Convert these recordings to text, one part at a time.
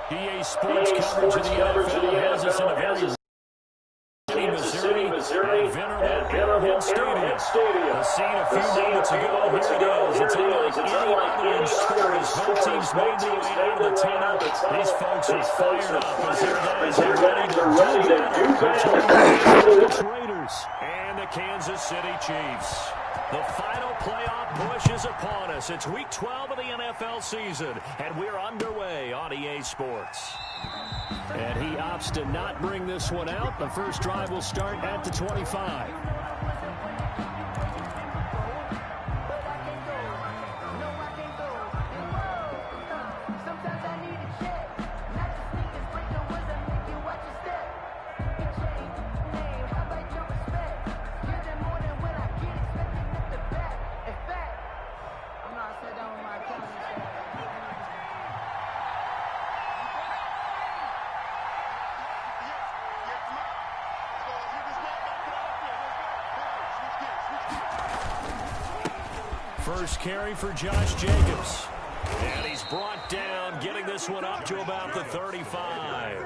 PA Sports coverage of the NFL has us in a very Missouri at Venerable Stadium. The scene a few moments ago. Here it is. It's unlike any other stories. Both teams made their way out of the tunnel. These folks are fired up as their guys are ready to do the Raiders and the Kansas City Chiefs. The final playoff push is upon us. It's week 12 of the NFL season, and we're underway on EA Sports. And he opts to not bring this one out. The first drive will start at the 25. First carry for Josh Jacobs. And he's brought down, getting this one up to about the 35.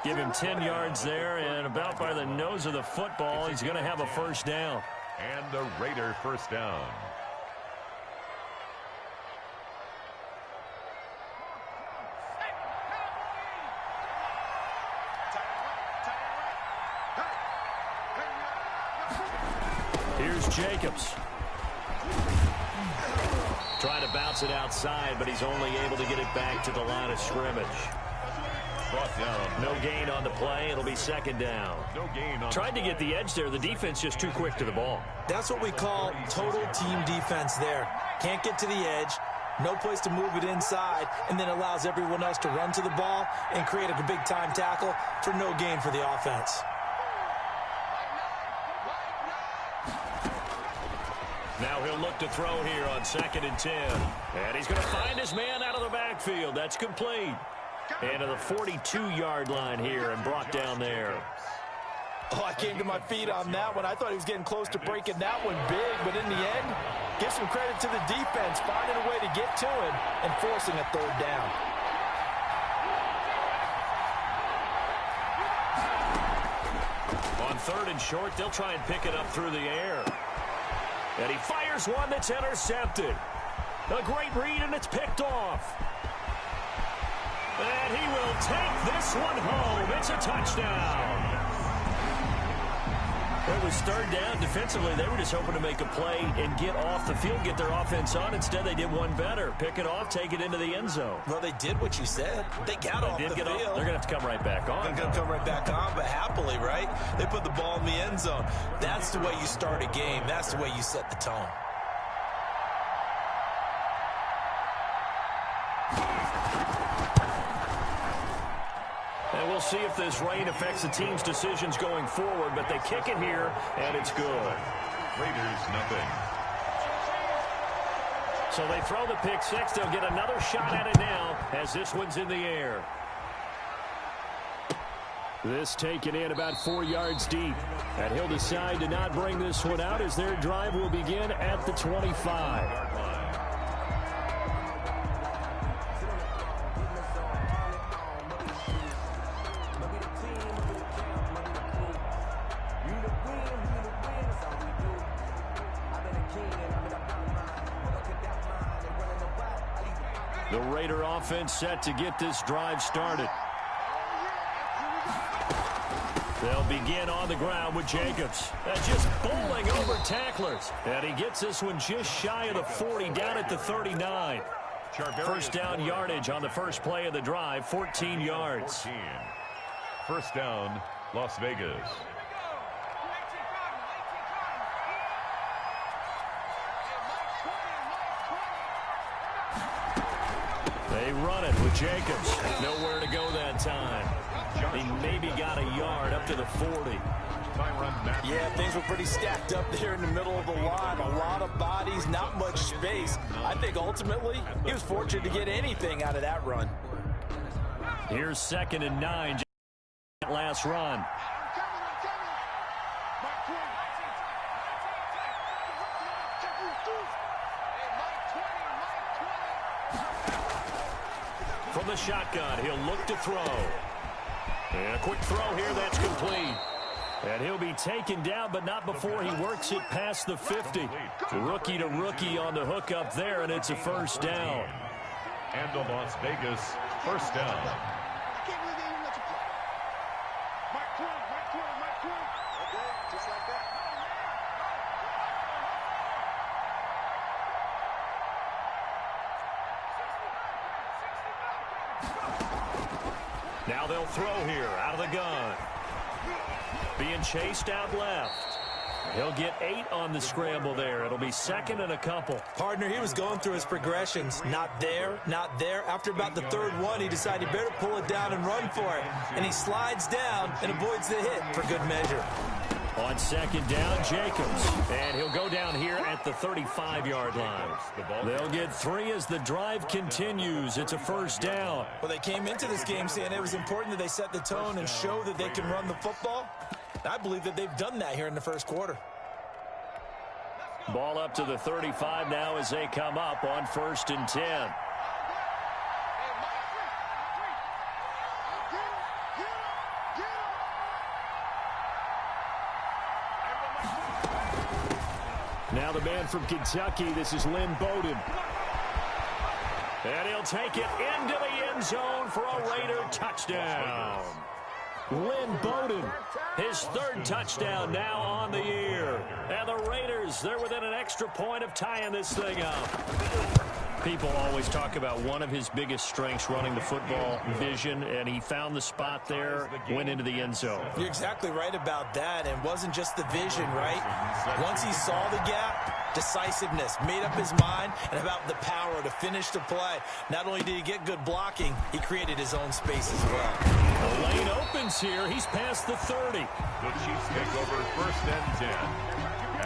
Give him 10 yards there, and about by the nose of the football, he's going to have a first down. And the Raider first down. Here's Jacobs. Trying to bounce it outside, but he's only able to get it back to the line of scrimmage. Brought down. No gain on the play. It'll be second down. No gain on. Tried to get the edge there. The defense just too quick to the ball. That's what we call total team defense there. Can't get to the edge. No place to move it inside, and then allows everyone else to run to the ball and create a big-time tackle for no gain for the offense. Now he'll look to throw here on 2nd and 10. And he's going to find his man out of the backfield. That's complete. And to the 42-yard line here and brought down there. Oh, I came to my feet on that one. I thought he was getting close to breaking that one big, but in the end, give some credit to the defense, finding a way to get to him and forcing a third down. On 3rd and short, they'll try and pick it up through the air. And he fires one that's intercepted. A great read, and it's picked off. And he will take this one home. It's a touchdown. It was 3rd down. Defensively, they were just hoping to make a play and get off the field, get their offense on. Instead, they did one better. Pick it off, take it into the end zone. Well, they did what you said. They got off the field. They're going to have to come right back on. They're going to come right back on, but happily, right? They put the ball in the end zone. That's the way you start a game. That's the way you set the tone. And we'll see if this rain affects the team's decisions going forward, but they kick it here, and it's good. Raiders, nothing. So they throw the pick six. They'll get another shot at it now as this one's in the air. This taken in about 4 yards deep. And he'll decide to not bring this one out as their drive will begin at the 25. The Raider offense set to get this drive started. They'll begin on the ground with Jacobs. Just bowling over tacklers. And he gets this one just shy of the 40, down at the 39. First down yardage on the first play of the drive, 14 yards. 14. First down, Las Vegas. They run it with Jacobs. Nowhere to go that time. He maybe got a yard up to the 40. Yeah, things were pretty stacked up there in the middle of the line. A lot of bodies, not much space. I think ultimately he was fortunate to get anything out of that run. Here's 2nd and 9. Last run. From the shotgun, he'll look to throw. And a quick throw here, that's complete. And he'll be taken down, but not before he works it past the 50. Rookie to rookie on the hook up there, and it's a first down. And the Las Vegas first down. Now they'll throw here out of the gun. Being chased out left. He'll get 8 on the scramble there. It'll be 2nd and a couple. Partner, he was going through his progressions. Not there, not there. After about the 3rd one, he decided he better pull it down and run for it. And he slides down and avoids the hit for good measure. On 2nd down, Jacobs. And he'll go down here at the 35-yard line. They'll get 3 as the drive continues. It's a first down. Well, they came into this game saying it was important that they set the tone and show that they can run the football. I believe that they've done that here in the first quarter. Ball up to the 35 now as they come up on 1st and 10. Now the man from Kentucky, this is Lynn Bowden. And he'll take it into the end zone for a Raider touchdown. Lynn Bowden, his 3rd touchdown now on the year. And the Raiders, they're within an extra point of tying this thing up. People always talk about one of his biggest strengths running the football, vision, and he found the spot there, went into the end zone. You're exactly right about that, and wasn't just the vision, right? Once he saw the gap, decisiveness, made up his mind, and about the power to finish the play. Not only did he get good blocking, he created his own space as well. The lane opens here. He's past the 30. The Chiefs take over 1st and 10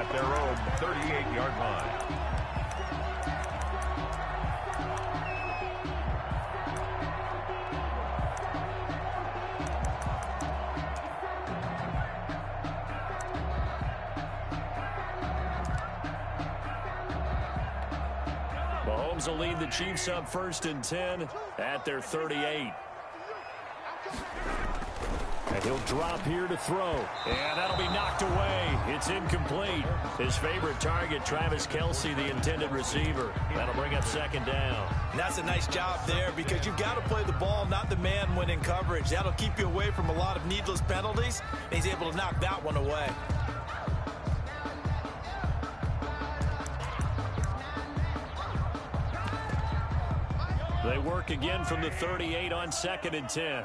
at their own 38-yard line. Mahomes will lead the Chiefs up 1st and 10 at their 38. And he'll drop here to throw. And that'll be knocked away. It's incomplete. His favorite target, Travis Kelce, the intended receiver. That'll bring up 2nd down. And that's a nice job there because you've got to play the ball, not the man when in coverage. That'll keep you away from a lot of needless penalties. And he's able to knock that one away. They work again from the 38 on 2nd and 10.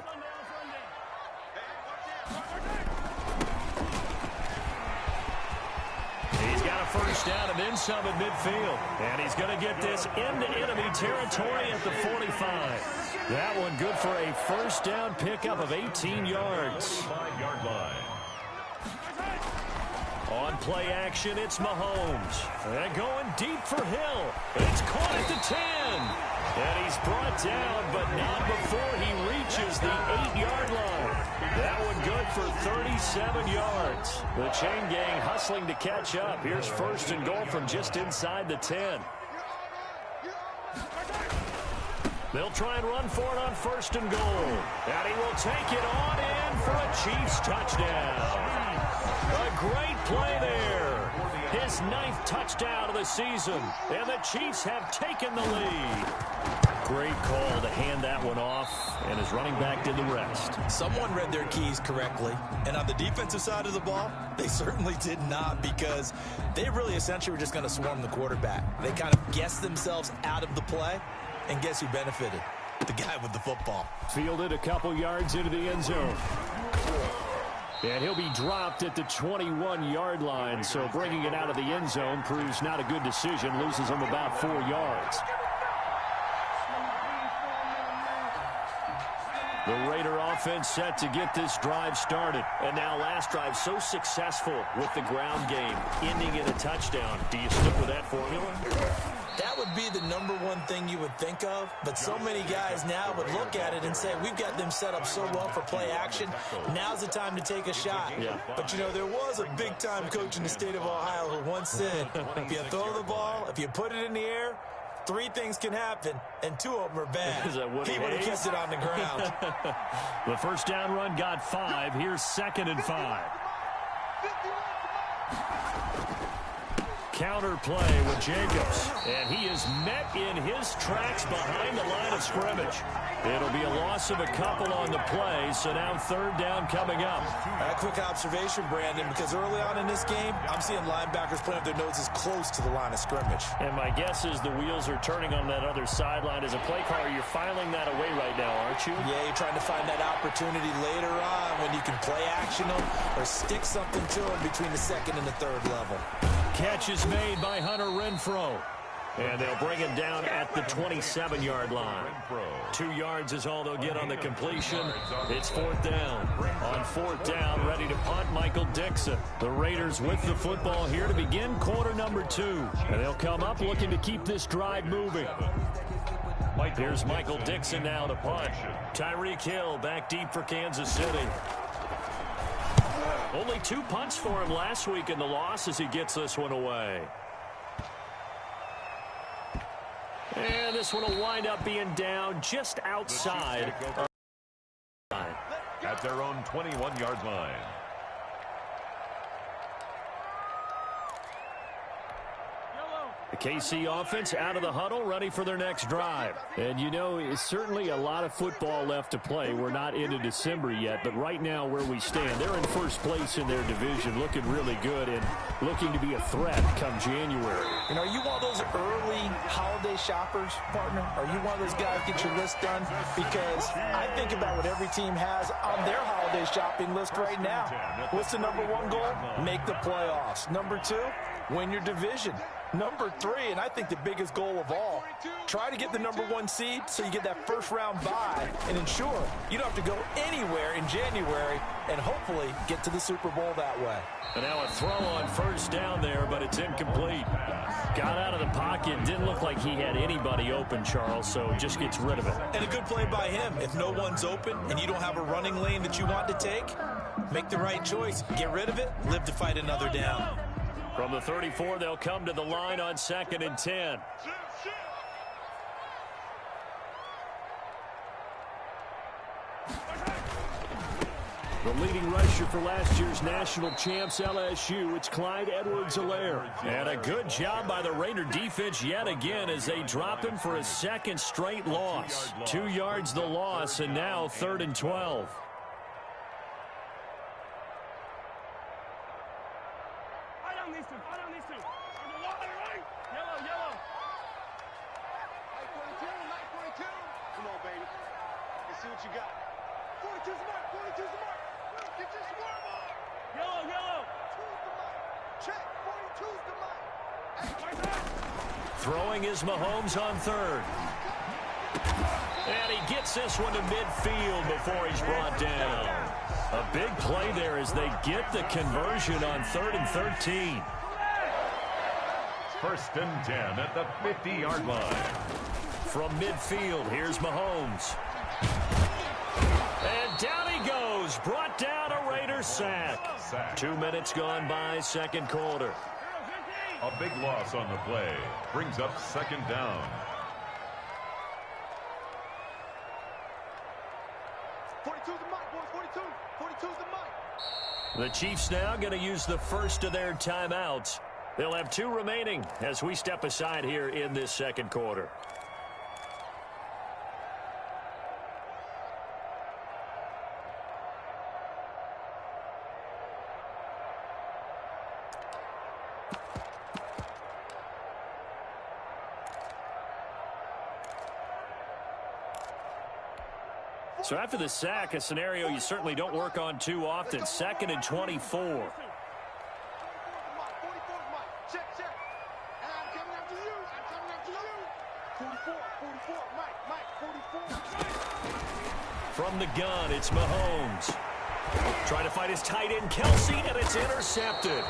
He's got a first down and then some at midfield. And he's going to get this into enemy territory at the 45. That one good for a first down pickup of 18 yards. 5-yard line. On play action, it's Mahomes. And going deep for Hill. It's caught at the 10. And he's brought down, but not before he reaches the 8-yard line. That one good for 37 yards. The chain gang hustling to catch up. Here's first and goal from just inside the 10. They'll try and run for it on first and goal. And he will take it on in for a Chiefs touchdown. A great play there. His 9th touchdown of the season. And the Chiefs have taken the lead. Great call to hand that one off, and his running back did the rest. Someone read their keys correctly, and on the defensive side of the ball, they certainly did not, because they really essentially were just going to swarm the quarterback. They kind of guessed themselves out of the play, and guess who benefited? The guy with the football. Fielded a couple yards into the end zone. And he'll be dropped at the 21-yard line, so bringing it out of the end zone proves not a good decision, loses him about 4 yards. The Raider offense set to get this drive started. And now last drive so successful with the ground game, ending in a touchdown. Do you stick with that formula? That would be the #1 thing you would think of, but so many guys now would look at it and say, we've got them set up so well for play action. Now's the time to take a shot. Yeah. But, you know, there was a big-time coach in the state of Ohio who once said, if you throw the ball, if you put it in the air, 3 things can happen, and 2 of them are bad. He would have kept it on the ground. The first down run got 5. Here's 2nd and 5. Counter play with Jacobs. And he is met in his tracks behind the line of scrimmage. It'll be a loss of a couple on the play, so now 3rd down coming up. A quick observation, Brandon, because early on in this game, I'm seeing linebackers putting up their noses close to the line of scrimmage. And my guess is the wheels are turning on that other sideline. As a play caller, you're filing that away right now, aren't you? Yeah, you're trying to find that opportunity later on when you can play action them or stick something to them between the 2nd and the 3rd level. Catch is made by Hunter Renfrow. And they'll bring him down at the 27-yard line. 2 yards is all they'll get on the completion. It's 4th down. On 4th down, ready to punt, Michael Dixon. The Raiders with the football here to begin quarter number 2. And they'll come up looking to keep this drive moving. Here's Michael Dixon now to punt. Tyreek Hill back deep for Kansas City. Only 2 punts for him last week in the loss as he gets this one away. And this one will wind up being down just outside. At their own 21-yard line. The KC offense out of the huddle, ready for their next drive. And, you know, it's certainly a lot of football left to play. We're not into December yet, but right now where we stand, they're in first place in their division, looking really good and looking to be a threat come January. You know, are you one of those early holiday shoppers, partner? Are you one of those guys get your list done? Because I think about what every team has on their holiday shopping list right now. What's the #1 goal? Make the playoffs. #2, win your division. #3, and I think the biggest goal of all, try to get the #1 seed so you get that first-round bye and ensure you don't have to go anywhere in January and hopefully get to the Super Bowl that way. And now a throw on first down there, but it's incomplete. Got out of the pocket. Didn't look like he had anybody open, Charles, so just gets rid of it. And a good play by him. If no one's open and you don't have a running lane that you want to take, make the right choice. Get rid of it. Live to fight another down. From the 34, they'll come to the line on 2nd and 10. The leading rusher for last year's national champs, LSU, it's Clyde Edwards-Helaire. And a good job by the Raider defense yet again as they drop him for a 2nd straight loss. 2 yards the loss, and now 3rd and 12. Throwing is Mahomes on third. And he gets this one to midfield before he's brought down. A big play there as they get the conversion on 3rd and 13. 1st and 10 at the 50-yard line. From midfield, here's Mahomes. And down he goes. Brought down, a Raiders sack. 2 minutes gone by, second quarter. A big loss on the play. Brings up 2nd down. The Chiefs now going to use the first of their timeouts. They'll have 2 remaining as we step aside here in this second quarter. So after the sack, a scenario you certainly don't work on too often. 2nd and 24. From the gun, it's Mahomes. Trying to find his tight end, Kelsey, and it's intercepted.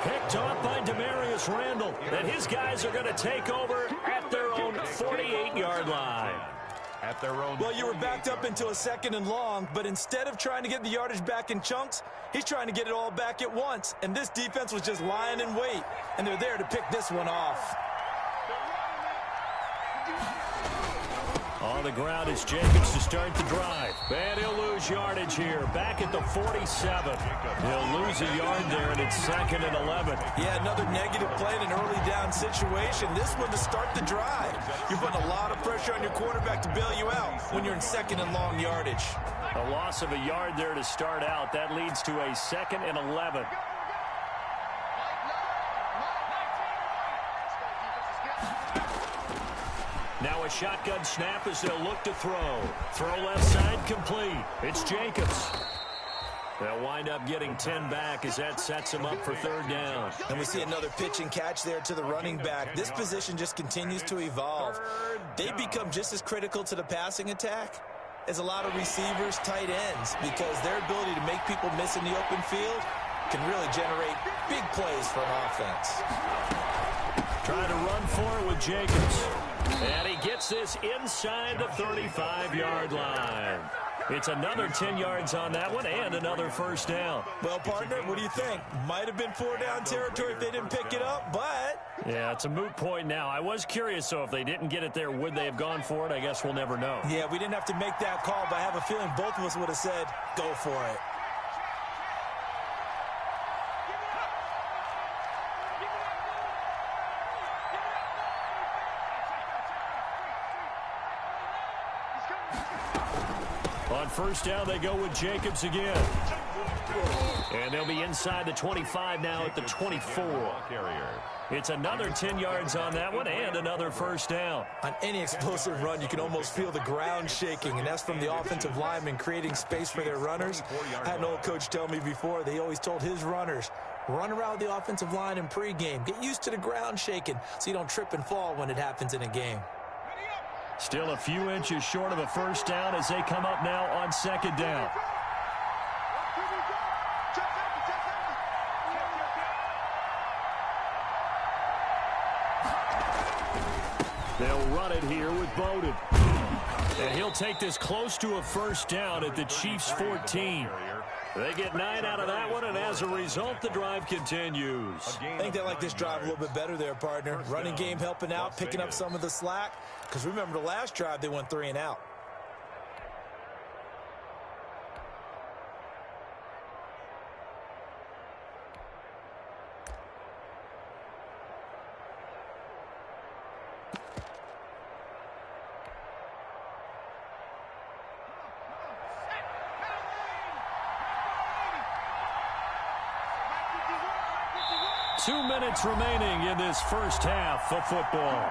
Picked off by Demarius Randall. And his guys are going to take over at their own 48-yard line. At their own. Well, you were backed up into a 2nd and long, but instead of trying to get the yardage back in chunks, he's trying to get it all back at once. And this defense was just lying in wait, and they're there to pick this one off. On the ground is Jacobs to start the drive. And he'll lose yardage here. Back at the 47. He'll lose a yard there, and it's 2nd and 11. Yeah, another negative play in an early down situation. This one to start the drive. You're putting a lot of pressure on your quarterback to bail you out when you're in 2nd and long yardage. A loss of a yard there to start out. That leads to a 2nd and 11. Now a shotgun snap as they'll look to throw. Throw left side complete. It's Jacobs. They'll wind up getting 10 back as that sets them up for 3rd down. And we see another pitch and catch there to the running back. This position just continues to evolve. They become just as critical to the passing attack as a lot of receivers, tight ends, because their ability to make people miss in the open field can really generate big plays for an offense. Trying to run for it with Jacobs. And he gets this inside the 35-yard line. It's another 10 yards on that one and another 1st down. Well, partner, what do you think? Might have been 4-down territory if they didn't pick it up, but... Yeah, it's a moot point now. I was curious, so if they didn't get it there, would they have gone for it? I guess we'll never know. Yeah, we didn't have to make that call, but I have a feeling both of us would have said, go for it. On 1st down, they go with Jacobs again. And they'll be inside the 25 now at the 24. It's another 10 yards on that one and another 1st down. On any explosive run, you can almost feel the ground shaking, and that's from the offensive linemen creating space for their runners. I had an old coach tell me before, they always told his runners, run around the offensive line in pregame. Get used to the ground shaking so you don't trip and fall when it happens in a game. Still a few inches short of a 1st down as they come up now on 2nd down. They'll run it here with Bowden. And he'll take this close to a 1st down at the Chiefs' 14. They get 9 out of that one, and as a result, the drive continues. I think they like this drive a little bit better there, partner. Running game helping out, picking up some of the slack. Because remember, the last drive, they went 3 and out. Two minutes remaining in this first half of football.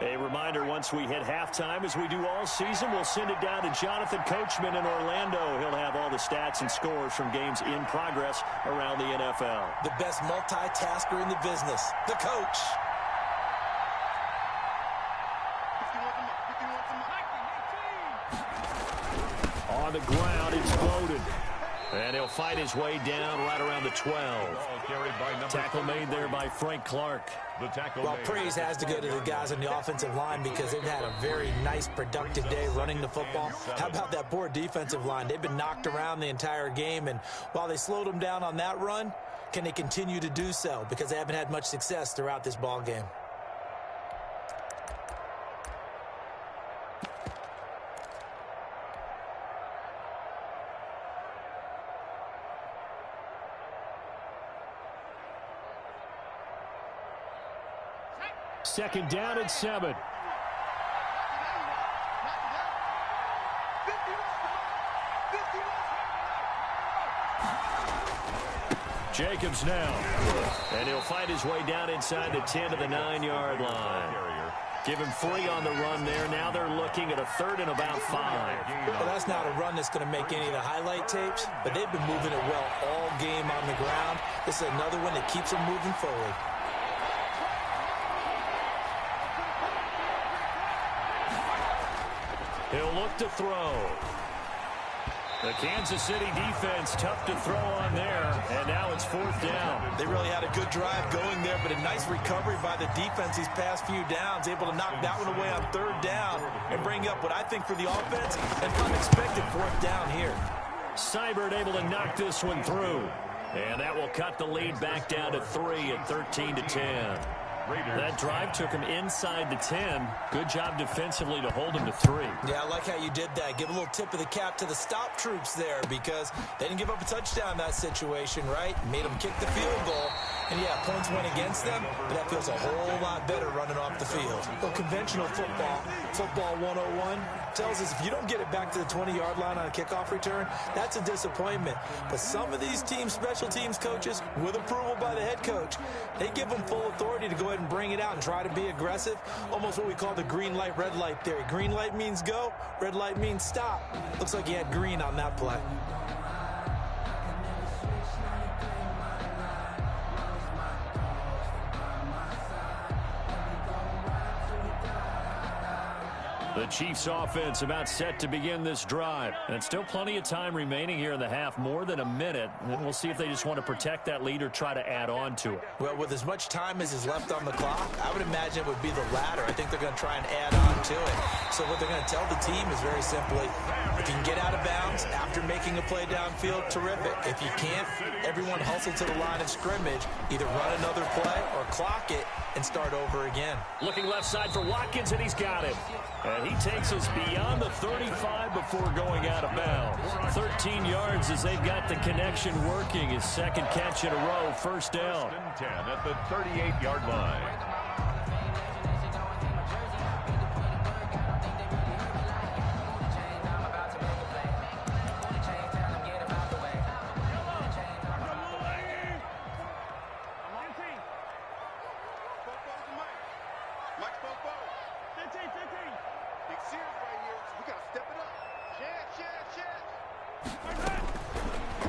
A reminder, once we hit halftime, as we do all season, we'll send it down to Jonathan Coachman in Orlando. He'll have all the stats and scores from games in progress around the NFL. The best multitasker in the business, the coach. On the ground, it's Bowden. And he'll fight his way down right around the 12. Tackle made there by Frank Clark. Well, praise has to go to the guys on the offensive line because they've had a very nice, productive day running the football. How about that poor defensive line? They've been knocked around the entire game, and while they slowed them down on that run, can they continue to do so? Because they haven't had much success throughout this ball game. Second down and 7. Jacobs now. And he'll fight his way down inside the 10 to the 9-yard line. Give him 3 on the run there. Now they're looking at a 3rd and about 5. Well, that's not a run that's going to make any of the highlight tapes, but they've been moving it well all game on the ground. This is another one that keeps them moving forward. He'll look to throw. The Kansas City defense tough to throw on there, and now it's 4th down. They really had a good drive going there, but a nice recovery by the defense these past few downs, able to knock that one away on 3rd down and bring up what I think for the offense, an unexpected 4th down here. Seibert able to knock this one through, and that will cut the lead back down to 3 at 13-10. That drive took him inside the 10. Good job defensively to hold him to 3. Yeah, I like how you did that. Give a little tip of the cap to the stop troops there because they didn't give up a touchdown in that situation, right? Made them kick the field goal. And, yeah, points went against them, but that feels a whole lot better running off the field. Well, conventional football 101, tells us if you don't get it back to the 20-yard line on a kickoff return, that's a disappointment. But some of these special teams coaches, with approval by the head coach, they give them full authority to go ahead and bring it out and try to be aggressive. Almost what we call the green light, red light theory. Green light means go, red light means stop. Looks like he had green on that play. The Chiefs offense about set to begin this drive. And still plenty of time remaining here in the half, more than a minute. And we'll see if they just want to protect that lead or try to add on to it. Well, with as much time as is left on the clock, I would imagine it would be the latter. I think they're going to try and add on to it. So what they're going to tell the team is very simply, if you can get out of bounds after making a play downfield, terrific. If you can't, everyone hustle to the line of scrimmage, either run another play or clock it and start over again. Looking left side for Watkins, and he's got it. And he takes us beyond the 35 before going out of bounds. 13 yards as they've got the connection working. His second catch in a row, 1st down. 10 at the 38-yard line.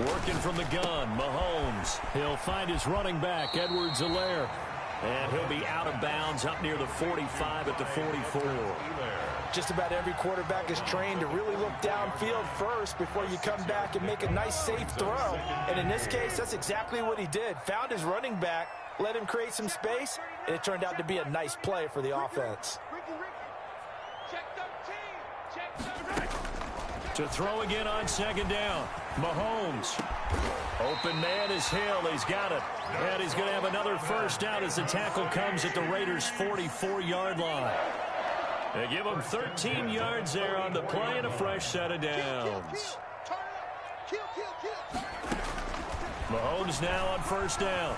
Working from the gun, Mahomes. He'll find his running back, Edwards-Helaire. And he'll be out of bounds up near the 45 at the 44. Just about every quarterback is trained to really look downfield first before you come back and make a nice, safe throw. And in this case, that's exactly what he did. Found his running back, let him create some space, and it turned out to be a nice play for the offense. To throw again on 2nd down. Mahomes. Open man is Hill. He's got it. And he's going to have another 1st down as the tackle comes at the Raiders' 44-yard line. They give him 13 yards there on the play and a fresh set of downs. Mahomes now on 1st down.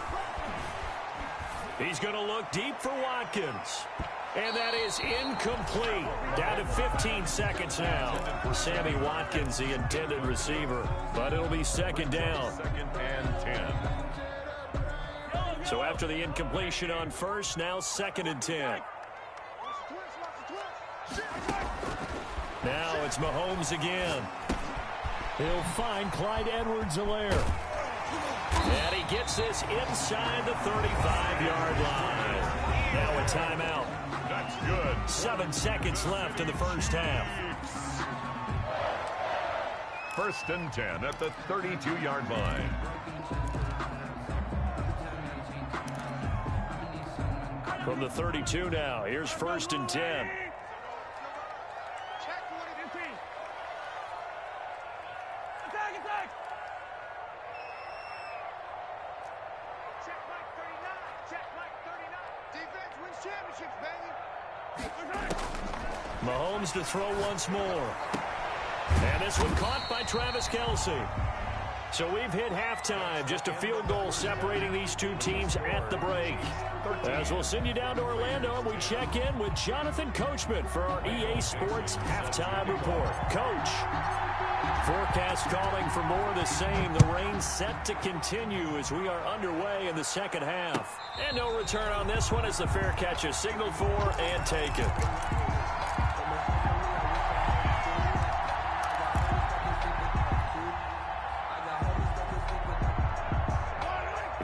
He's going to look deep for Watkins. And that is incomplete. Down to 15 seconds now for Sammy Watkins, the intended receiver. But it'll be 2nd down. 2nd and 10. So after the incompletion on 1st, now 2nd and 10. Now it's Mahomes again. He'll find Clyde Edwards-Helaire. And he gets this inside the 35-yard line. Now a timeout. That's good. 7 seconds left in the first half. 1st and 10 at the 32-yard line. From the 32 now, here's 1st and 10. Mahomes to throw once more. And this one caught by Travis Kelce. So we've hit halftime. Just a field goal separating these two teams at the break. As we'll send you down to Orlando, we check in with Jonathan Coachman for our EA Sports Halftime Report. Coach, forecast calling for more of the same. The rain set to continue as we are underway in the second half. And no return on this one as the fair catch is signaled for and taken.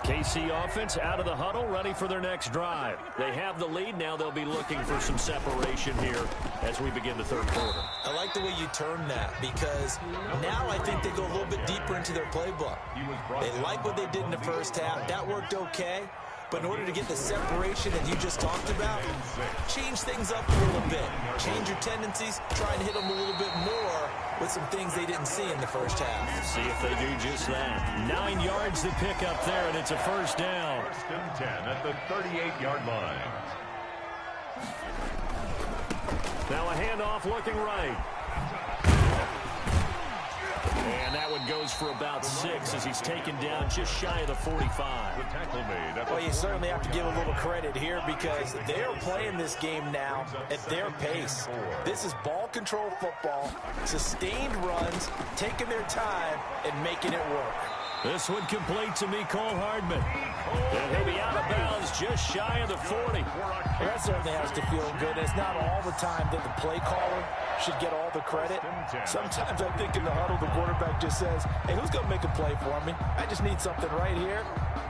KC offense out of the huddle, ready for their next drive. They have the lead. Now they'll be looking for some separation here as we begin the third quarter. I like the way you turned that because now I think they go a little bit deeper into their playbook. They like what they did in the first half. That worked okay. But in order to get the separation that you just talked about, change things up a little bit. Change your tendencies. Try and hit them a little bit more with some things they didn't see in the first half. See if they do just that. 9 yards to pick up there, and it's a first down. 1st and 10 at the 38-yard line. Now a handoff looking right. And that one goes for about 6 as he's taken down just shy of the 45. The tackle made. Well, you certainly have to give a little credit here because they're playing this game now at their pace. This is ball control football, sustained runs, taking their time, and making it work. This one complete to Mecole Hardman. And he'll be out of bounds just shy of the 40. Well, that certainly has to feel good. It's not all the time that the play caller should get all the credit. Sometimes I think in the huddle, the quarterback just says, hey, who's going to make a play for me? I just need something right here.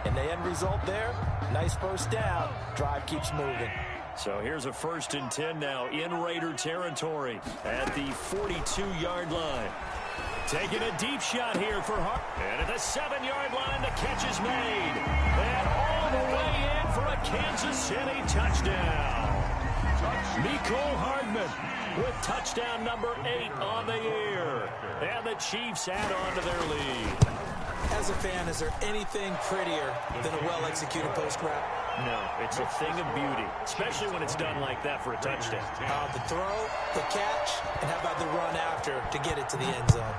And the end result there, nice first down. Drive keeps moving. So here's a 1st and 10 now in Raider territory at the 42-yard line. Taking a deep shot here for Hart. And at the 7-yard line, the catch is made. And all the way in for a Kansas City touchdown. Mecole Hardman with touchdown number 8 on the year. And the Chiefs add on to their lead. As a fan, is there anything prettier than a well-executed post-route? No, it's a thing of beauty, especially when it's done like that for a touchdown. The throw, the catch, and how about the run after to get it to the end zone?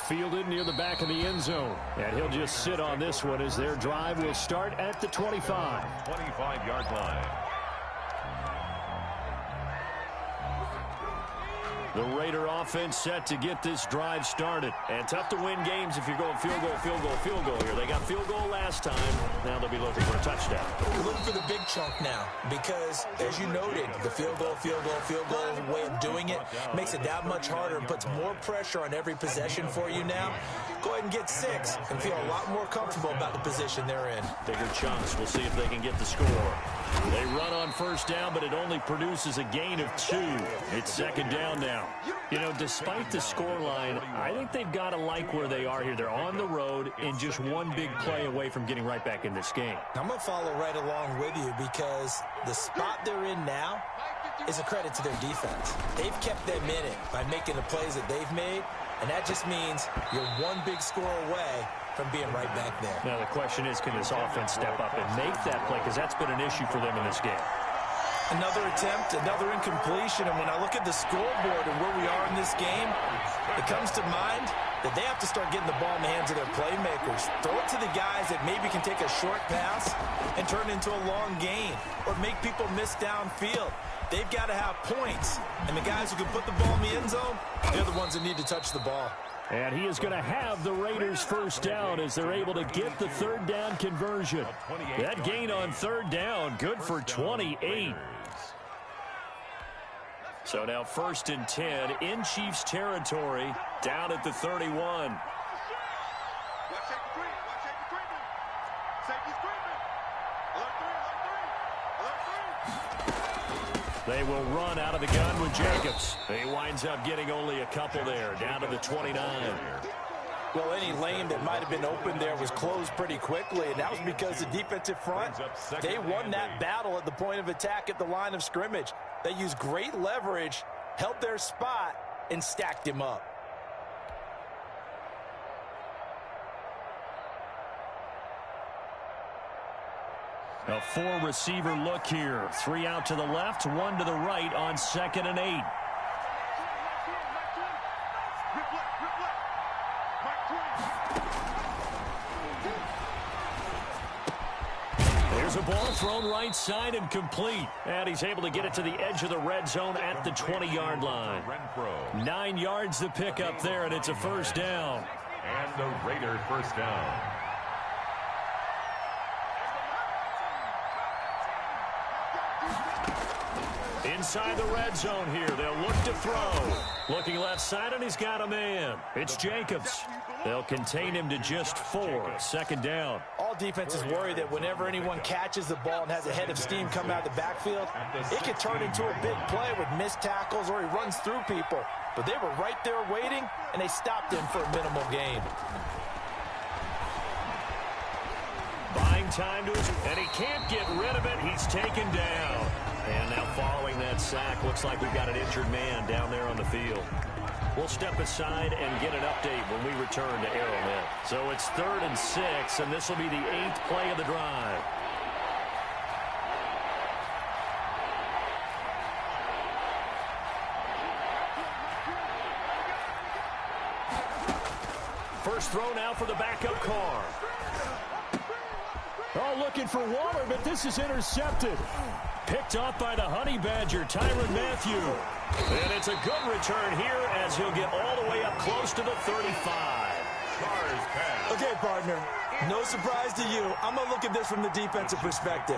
Fielded near the back of the end zone. And he'll just sit on this one as their drive will start at the 25. 25-yard line. The Raider offense set to get this drive started. And tough to win games if you're going field goal, field goal, field goal here. They got field goal last time. Now they'll be looking for a touchdown. We're looking for the big chunk now because, as you noted, the field goal way of doing it makes it that much harder and puts more pressure on every possession for you now. Go ahead and get 6 and feel a lot more comfortable about the position they're in. Bigger chunks. We'll see if they can get the score. They run on first down, but it only produces a gain of 2. It's second down now. You know, despite the scoreline, I think they've got to like where they are here. They're on the road and just one big play away from getting right back in this game. I'm going to follow right along with you because the spot they're in now is a credit to their defense. They've kept them in it by making the plays that they've made, and that just means you're one big score away from being right back there. Now the question is, can this offense step up and make that play? Because that's been an issue for them in this game. Another attempt, another incompletion, and when I look at the scoreboard and where we are in this game, it comes to mind that they have to start getting the ball in the hands of their playmakers. Throw it to the guys that maybe can take a short pass and turn it into a long gain or make people miss downfield. They've got to have points, and the guys who can put the ball in the end zone, they're the ones that need to touch the ball. And he is going to have the Raiders first down as they're able to get the third down conversion. That gain on third down, good for 28. So now 1st and 10 in Chiefs territory, down at the 31. They will run out of the gun with Jacobs. He winds up getting only a couple there, down to the 29. Well, any lane that might have been open there was closed pretty quickly, and that was because the defensive front, they won that battle at the point of attack at the line of scrimmage. They used great leverage, held their spot, and stacked him up. A 4-receiver look here. 3 out to the left, 1 to the right on 2nd and 8. There's a ball thrown right side and complete. And he's able to get it to the edge of the red zone at the 20-yard line. 9 yards to pick up there, and it's a first down. And the Raider first down. Inside the red zone here. They'll look to throw. Looking left side, and he's got a man. It's Jacobs. They'll contain him to just 4. 2nd down. All defenses worry that whenever anyone catches the ball and has a head of steam coming out of the backfield, it could turn into a big play with missed tackles or he runs through people. But they were right there waiting, and they stopped him for a minimal gain. Buying time to his, and he can't get rid of it. He's taken down. And now following that sack, looks like we've got an injured man down there on the field. We'll step aside and get an update when we return to Arrowhead. So it's 3rd and 6, and this will be the 8th play of the drive. First throw now for the backup car. Oh, looking for Waller, but this is intercepted. Picked off by the Honey Badger, Tyrann Mathieu. And it's a good return here as he'll get all the way up close to the 35. Okay, partner, no surprise to you. I'm going to look at this from the defensive perspective.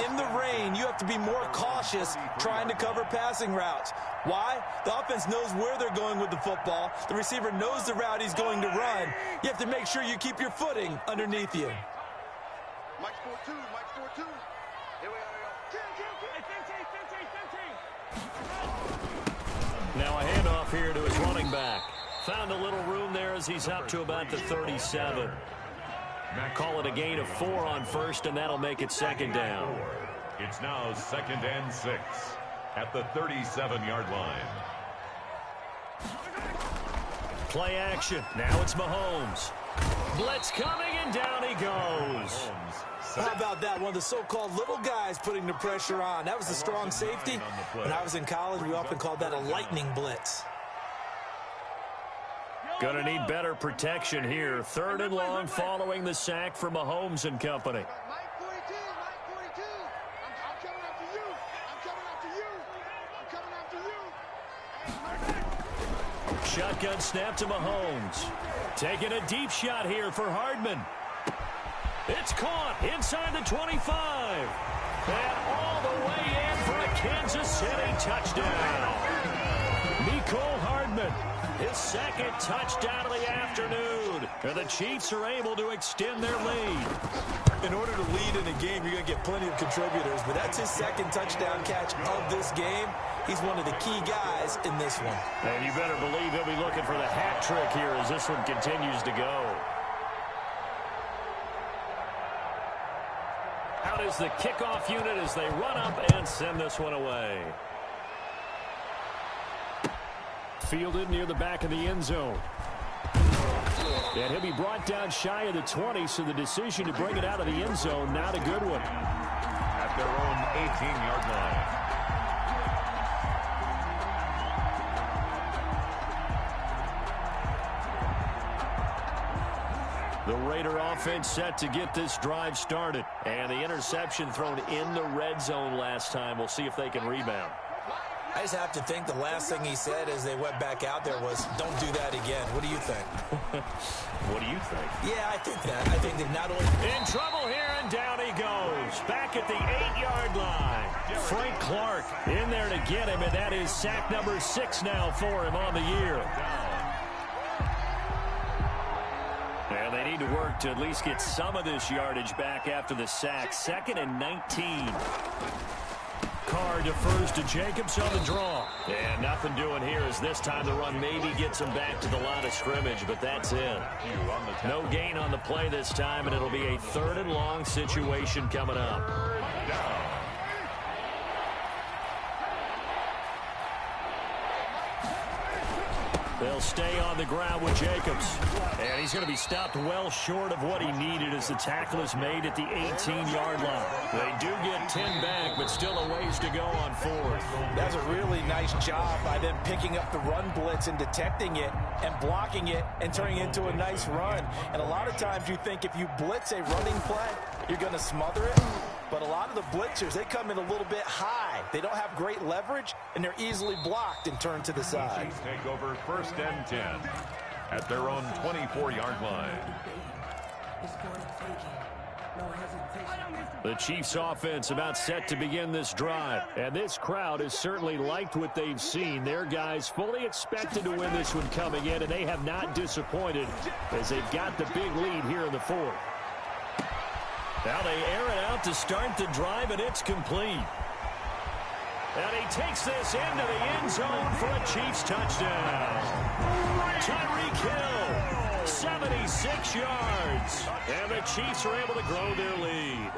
In the rain, you have to be more cautious trying to cover passing routes. Why? The offense knows where they're going with the football. The receiver knows the route he's going to run. You have to make sure you keep your footing underneath you. Mike 4-2, Mike 4-2. Here we go. Now a handoff here to his running back. Found a little room there as he's up to about the 37. Call it a gain of 4 on first, and that'll make it 2nd down. It's now 2nd and 6 at the 37-yard line. Play action. Now it's Mahomes. Blitz coming, and down he goes. How about that? One of the so-called little guys putting the pressure on. That was a strong safety. When I was in college, we often called that a lightning blitz. Going to need better protection here. 3rd and long following the sack from Mahomes and company. Mike 42, Mike 42. I'm coming after you. I'm coming after you. I'm coming after you. Shotgun snap to Mahomes. Taking a deep shot here for Hardman. It's caught inside the 25. And all the way in for a Kansas City touchdown. Mecole Hardman, his 2nd touchdown of the afternoon. And the Chiefs are able to extend their lead. In order to lead in a game, you're going to get plenty of contributors. But that's his 2nd touchdown catch of this game. He's one of the key guys in this one. And you better believe he'll be looking for the hat trick here as this one continues to go. Out is the kickoff unit as they run up and send this one away. Fielded near the back of the end zone. And he'll be brought down shy of the 20, so the decision to bring it out of the end zone, not a good one. At their own 18-yard line. The Raider offense set to get this drive started. And the interception thrown in the red zone last time. We'll see if they can rebound. I just have to think the last thing he said as they went back out there was, don't do that again. What do you think? What do you think? Yeah, I think that. I think they've not only... In trouble here, and down he goes. Back at the 8-yard line. Frank Clark in there to get him, and that is sack number 6 now for him on the year. And they need to work to at least get some of this yardage back after the sack. 2nd and 19. Carr defers to Jacobs on the draw. And nothing doing here as this time the run maybe gets him back to the line of scrimmage, but that's it. No gain on the play this time, and it'll be a 3rd and long situation coming up. They'll stay on the ground with Jacobs. And he's going to be stopped well short of what he needed as the tackle is made at the 18-yard line. They do get 10 back, but still a ways to go on 4th. That's a really nice job by them picking up the run blitz and detecting it and blocking it and turning it into a nice run. And a lot of times you think if you blitz a running play, you're going to smother it. But a lot of the blitzers, they come in a little bit high. They don't have great leverage, and they're easily blocked and turned to the side. Take over 1st and 10 at their own 24-yard line. The Chiefs offense about set to begin this drive. And this crowd has certainly liked what they've seen. Their guys fully expected to win this one coming in, and they have not disappointed as they've got the big lead here in the 4th. Now they air it out to start the drive, and it's complete. And he takes this into the end zone for a Chiefs touchdown. Tyreek Hill, 76 yards. And the Chiefs are able to grow their lead.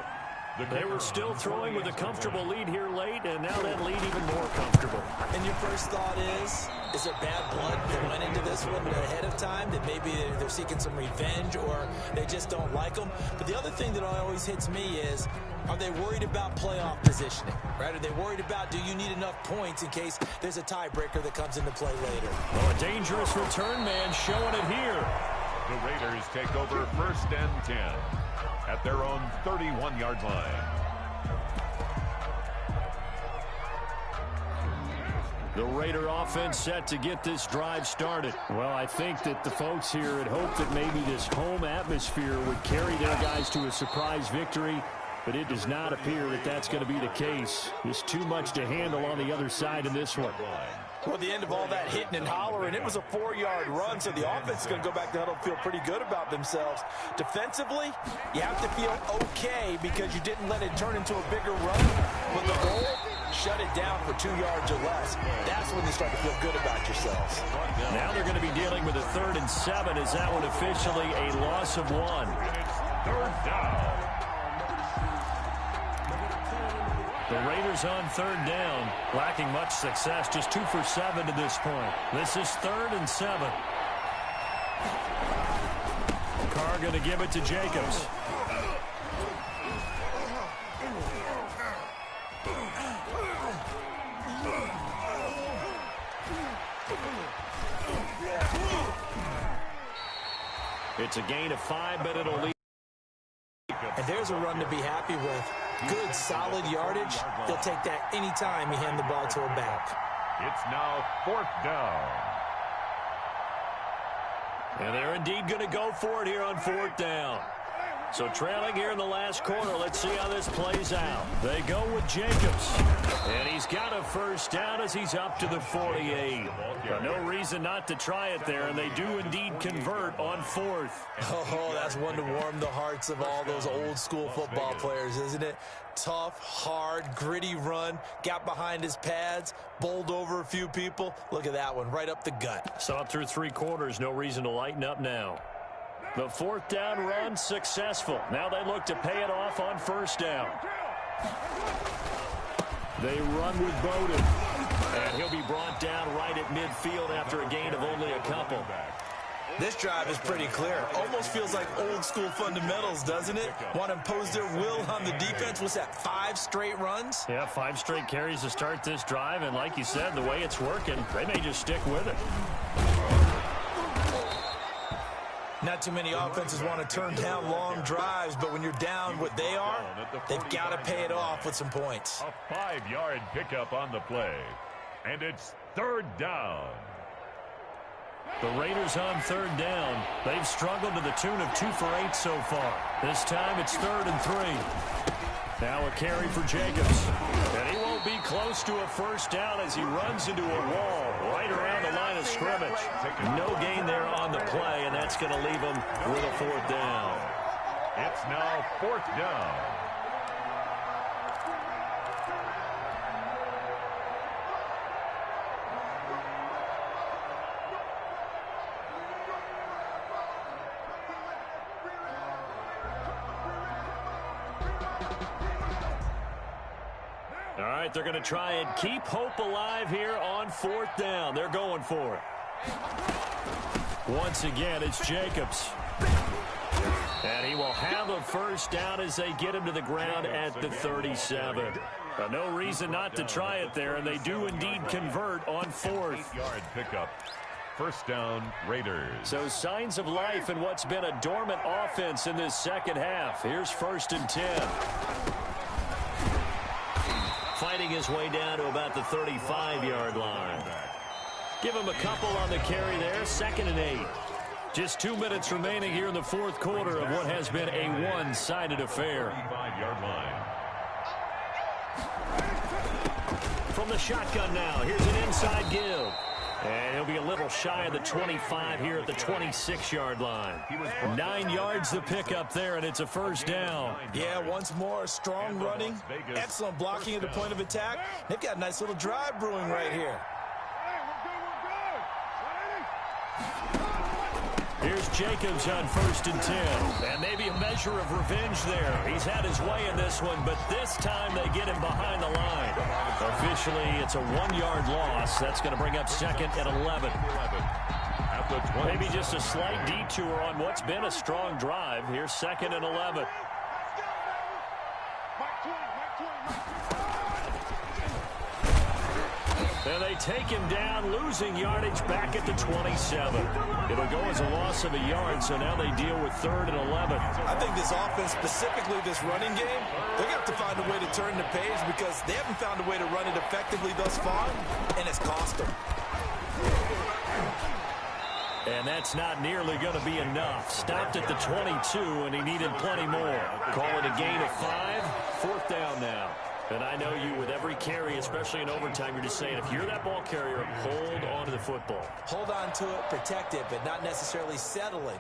They were still throwing with a comfortable lead here late, and now that lead even more comfortable. And your first thought is there bad blood that went into this one ahead of time, that maybe they're seeking some revenge or they just don't like them? But the other thing that always hits me is, are they worried about playoff positioning, right? Are they worried about, do you need enough points in case there's a tiebreaker that comes into play later? Oh, a dangerous return man showing it here. The Raiders take over 1st and 10 at their own 31-yard line. The Raider offense set to get this drive started. Well, I think that the folks here had hoped that maybe this home atmosphere would carry their guys to a surprise victory, but it does not appear that that's going to be the case. There's too much to handle on the other side in this one. Well, at the end of all that hitting and hollering, it was a 4-yard run, so the offense is going to go back to huddle and feel pretty good about themselves. Defensively, you have to feel okay because you didn't let it turn into a bigger run. But the goal, shut it down for 2 yards or less. That's when you start to feel good about yourselves. Now they're going to be dealing with a 3rd and 7. Is that one officially a loss of 1? 3rd down. The Raiders on 3rd down, lacking much success, just 2 for 7 to this point. This is 3rd and 7. Carr going to give it to Jacobs. It's a gain of 5, but it'll lead. And there's a run to be happy with. Good, solid yardage. They'll take that any time you hand the ball to a back. It's now 4th down. And they're indeed going to go for it here on 4th down. So trailing here in the last quarter, let's see how this plays out. They go with Jacobs. And he's got a 1st down as he's up to the 48. But no reason not to try it there, and they do indeed convert on 4th. Oh, that's one to warm the hearts of all those old school football players, isn't it? Tough, hard, gritty run, got behind his pads, bowled over a few people. Look at that one, right up the gut. So up through 3 quarters, no reason to lighten up now. The 4th down run successful. Now they look to pay it off on 1st down. They run with Bowden. And he'll be brought down right at midfield after a gain of only a couple. This drive is pretty clear. Almost feels like old school fundamentals, doesn't it? Want to impose their will on the defense. What's that, 5 straight runs? Yeah, 5 straight carries to start this drive. And like you said, the way it's working, they may just stick with it. Not too many offenses want to turn down long drives, but when you're down what they are, they've got to pay it off with some points. A 5-yard pickup on the play. And it's third down. The Raiders on third down. They've struggled to the tune of 2 for 8 so far. This time it's 3rd and 3. Now a carry for Jacobs. And he won't be close to a first down as he runs into a wall right around the line of scrimmage. No gain there on the play, and that's going to leave him with a 4th down. It's now 4th down. All right, they're going to try and keep hope alive here on 4th down. They're going for it. Once again, it's Jacobs. And he will have a first down as they get him to the ground at the 37. No reason not to try it there, and they do indeed convert on 4th. 8-yard pickup. First down, Raiders. So signs of life in what's been a dormant offense in this second half. Here's 1st and 10. Fighting his way down to about the 35-yard line. Give him a couple on the carry there. 2nd and 8. Just 2 minutes remaining here in the 4th quarter of what has been a one-sided affair. 35-yard line. From the shotgun now, here's an inside give. And he'll be a little shy of the 25 here at the 26-yard line. 9 yards the pickup there, and it's a first down. Yeah, once more, strong running, excellent blocking at the point of attack. They've got a nice little drive brewing right here. Here's Jacobs on 1st and 10. And maybe a measure of revenge there. He's had his way in this one, but this time they get him behind the line. Officially, it's a 1-yard loss. That's going to bring up 2nd and 11. Maybe just a slight detour on what's been a strong drive. Here's 2nd and 11. And they take him down, losing yardage back at the 27. It'll go as a loss of a yard, so now they deal with 3rd and 11. I think this offense, specifically this running game, they're going to have to find a way to turn the page because they haven't found a way to run it effectively thus far, and it's cost them. And that's not nearly going to be enough. Stopped at the 22, and he needed plenty more. Call it a gain of 5. 4th down now. And I know you, with every carry, especially in overtime, you're just saying, if you're that ball carrier, hold on to the football. Hold on to it, protect it, but not necessarily settling.